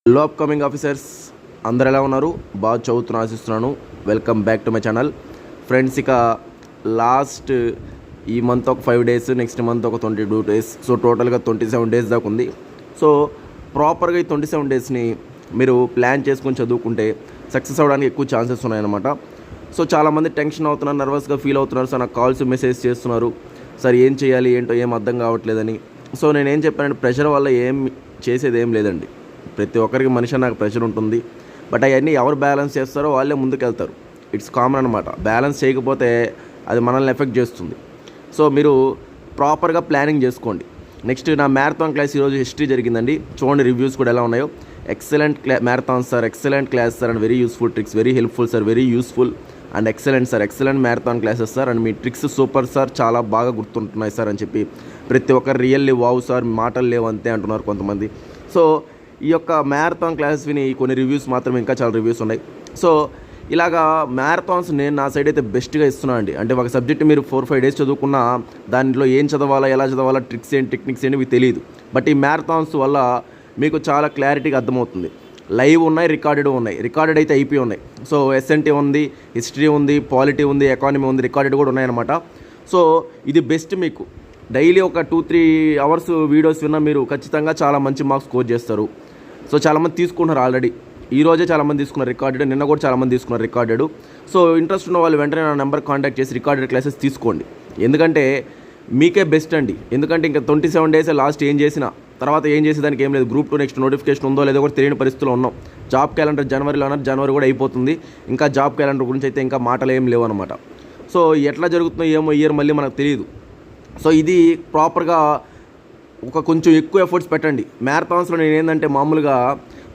Hello upcoming officers, అందరు ఎలా ఉన్నారు? బాగా చదువుతున్నా ఆశిస్తున్నాను. Welcome back to my channel. Friends, ఇక లాస్ట్ ఈ మంత్ ఒక 5 days, నెక్స్ట్ మంత్ ఒక 22 days, సో టోటల్గా 27 days దాకా ఉంది. సో ప్రాపర్గా ఈ 27 daysని మీరు ప్లాన్ చేసుకొని చదువుకుంటే సక్సెస్ అవ్వడానికి ఎక్కువ ఛాన్సెస్ ఉన్నాయన్నమాట. సో చాలామంది టెన్షన్ అవుతున్నారు, నర్వస్గా ఫీల్ అవుతున్నారు. సార్ నాకు కాల్స్ మెసేజ్ చేస్తున్నారు, సార్ ఏం చేయాలి ఏంటో ఏం అర్థం కావట్లేదని. సో నేనేం చెప్పానంటే, ప్రెషర్ వల్ల ఏం చేసేది ఏం లేదండి. ప్రతి ఒక్కరికి మనిషి నాకు ప్రెషర్ ఉంటుంది, బట్ అవన్నీ ఎవరు బ్యాలెన్స్ చేస్తారో వాళ్ళే ముందుకెళ్తారు. ఇట్స్ కామన్ అనమాట. బ్యాలెన్స్ చేయకపోతే అది మనల్ని ఎఫెక్ట్ చేస్తుంది. సో మీరు ప్రాపర్గా ప్లానింగ్ చేసుకోండి. నెక్స్ట్ నా మ్యారథాన్ క్లాస్ ఈరోజు హిస్టరీ జరిగిందండి. చూడండి రివ్యూస్ కూడా ఎలా ఉన్నాయో. Excellent marathon sir, excellent class sir, and very useful tricks, very helpful sir, very useful and excellent sir, excellent marathon classes sir, and me tricks super sir, చాలా బాగా గుర్తుంటున్నాయి sir అని చెప్పి ప్రతి ఒక్కరు రియల్లీ వావ్ సార్, మాటలు లేవు అంతే అంటున్నారు కొంతమంది. సో ఈ యొక్క మ్యారథాన్ క్లాసెస్ విని కొన్ని రివ్యూస్ మాత్రమే, ఇంకా చాలా రివ్యూస్ ఉన్నాయి. సో ఇలాగా మ్యారథాన్స్ నేను నా సైడ్ అయితే బెస్ట్గా ఇస్తున్నాను అండి. అంటే ఒక సబ్జెక్ట్ మీరు 4-5 days చదువుకున్నా దాంట్లో ఏం చదవాలా, ఎలా చదవాలా, ట్రిక్స్ ఏంటి, టెక్నిక్స్ ఏంటి మీకు తెలియదు. బట్ ఈ మ్యారథాన్స్ వల్ల మీకు చాలా క్లారిటీగా అర్థమవుతుంది. లైవ్ ఉన్నాయి, రికార్డెడ్ ఉన్నాయి. రికార్డెడ్ అయితే అయిపోయి ఉన్నాయి. సో ఎస్ఎన్టీ ఉంది, హిస్టరీ ఉంది, పాలిటీ ఉంది, ఎకానమీ ఉంది, రికార్డెడ్ కూడా ఉన్నాయన్నమాట. సో ఇది బెస్ట్. మీకు డైలీ ఒక 2-3 hours వీడియోస్ విన్నా మీరు ఖచ్చితంగా చాలా మంచి మార్క్స్ స్కోర్ చేస్తారు. సో చాలామంది తీసుకుంటున్నారు ఆల్రెడీ. ఈరోజే చాలామంది తీసుకున్నారు రికార్డెడ్, నిన్న కూడా చాలామంది తీసుకున్నారు రికార్డెడ్. సో ఇంట్రెస్ట్ ఉన్న వాళ్ళు వెంటనే నా నెంబర్ కాంటాక్ట్ చేసి రికార్డెడ్ క్లాసెస్ తీసుకోండి. ఎందుకంటే మీకే బెస్ట్ అండి. ఎందుకంటే ఇంకా 27 days లాస్ట్ ఏం చేసినా తర్వాత ఏం చేసేదానికి ఏం లేదు. గ్రూప్ 2 నెక్స్ట్ నోటిఫికేషన్ ఉందో లేదో కూడా తెలియని పరిస్థితిలో ఉన్నాం. జాబ్ క్యాలెండర్ జనవరిలో అన్నారు, జనవరి కూడా అయిపోతుంది. ఇంకా జాబ్ క్యాలెండర్ గురించి అయితే ఇంకా మాటలు ఏం లేవు అనమాట. సో ఎట్లా జరుగుతుందో ఏమో ఇయర్ మళ్ళీ మనకు తెలియదు. సో ఇది ప్రాపర్గా కొంచెం ఎక్కువ ఎఫర్ట్స్ పెట్టండి. మ్యారథాన్స్లో నేను ఏంటంటే మామూలుగా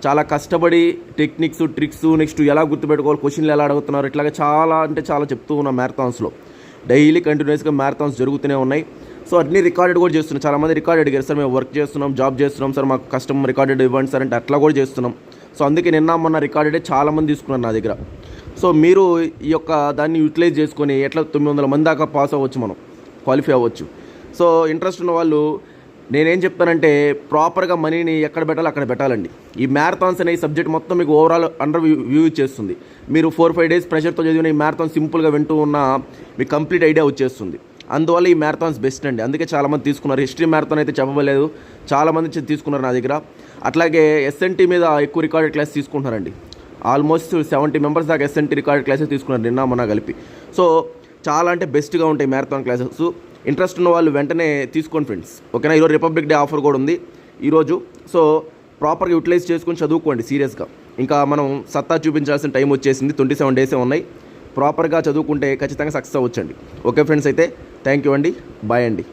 చాలా కష్టపడి టెక్నిక్స్, ట్రిక్స్, నెక్స్ట్ ఎలా గుర్తుపెట్టుకోవాలి, క్వశ్చన్లు ఎలా అడుగుతున్నారు, ఇట్లాగా చాలా అంటే చాలా చెప్తూ ఉన్నాం. మ్యారథాన్స్లో డైలీ కంటిన్యూస్గా మ్యారథాన్స్ జరుగుతూనే ఉన్నాయి. సో అన్నీ రికార్డెడ్ కూడా చేస్తున్నాం. చాలామంది రికార్డ్ అడిగారు, సార్ మేము వర్క్ చేస్తున్నాం, జాబ్ చేస్తున్నాం సార్, మాకు కస్టమ్ రికార్డెడ్ ఇవ్వండి సార్ అంటే అట్లా కూడా చేస్తున్నాం. సో అందుకే నిన్న మొన్న రికార్డెడే చాలామంది తీసుకున్నారు నా దగ్గర. సో మీరు ఈ యొక్క దాన్ని యూటిలైజ్ చేసుకొని ఎట్లా 900 మంది దాకా పాస్ అవ్వచ్చు, మనం క్వాలిఫై అవ్వచ్చు. సో ఇంట్రెస్ట్ ఉన్న వాళ్ళు నేనేం చెప్తానంటే, ప్రాపర్గా మనీని ఎక్కడ పెట్టాలో అక్కడ పెట్టాలండి. ఈ మ్యారథాన్స్ అనే సబ్జెక్ట్ మొత్తం మీకు ఓవరాల్ అండర్ వ్యూ చేస్తుంది. మీరు 4-5 days ప్రెషర్తో చదివిన ఈ మ్యారథాన్ సింపుల్గా వింటూ ఉన్న మీకు కంప్లీట్ ఐడియా వచ్చేస్తుంది. అందువల్ల ఈ మ్యారథాన్స్ బెస్ట్ అండి. అందుకే చాలామంది తీసుకున్నారు. హిస్టరీ మ్యారథాన్ అయితే చెప్పలేదు, చాలామంది తీసుకున్నారు నా దగ్గర. అట్లాగే ఎస్ఎన్టీ మీద ఎక్కువ రికార్డెడ్ క్లాస్ తీసుకుంటున్నారండి. ఆల్మోస్ట్ 70 members దాకా ఎస్ఎన్టీ రికార్డెడ్ క్లాసెస్ తీసుకున్నారు నిన్న మొన్న కలిపి. సో చాలా అంటే బెస్ట్గా ఉంటాయి మ్యారథాన్ క్లాసెస్. ఇంట్రెస్ట్ ఉన్న వాళ్ళు వెంటనే తీసుకోండి ఫ్రెండ్స్, ఓకేనా? ఈరోజు రిపబ్లిక్ డే ఆఫర్ కూడా ఉంది ఈరోజు. సో ప్రాపర్గా యూటిలైజ్ చేసుకొని చదువుకోండి సీరియస్గా. ఇంకా మనం సత్తా చూపించాల్సిన టైం వచ్చేసింది. 27 days ఉన్నాయి. ప్రాపర్గా చదువుకుంటే ఖచ్చితంగా సక్సెస్ అవ్వచ్చండి. ఓకే ఫ్రెండ్స్, అయితే థ్యాంక్ యూ అండి, బాయ్ అండి.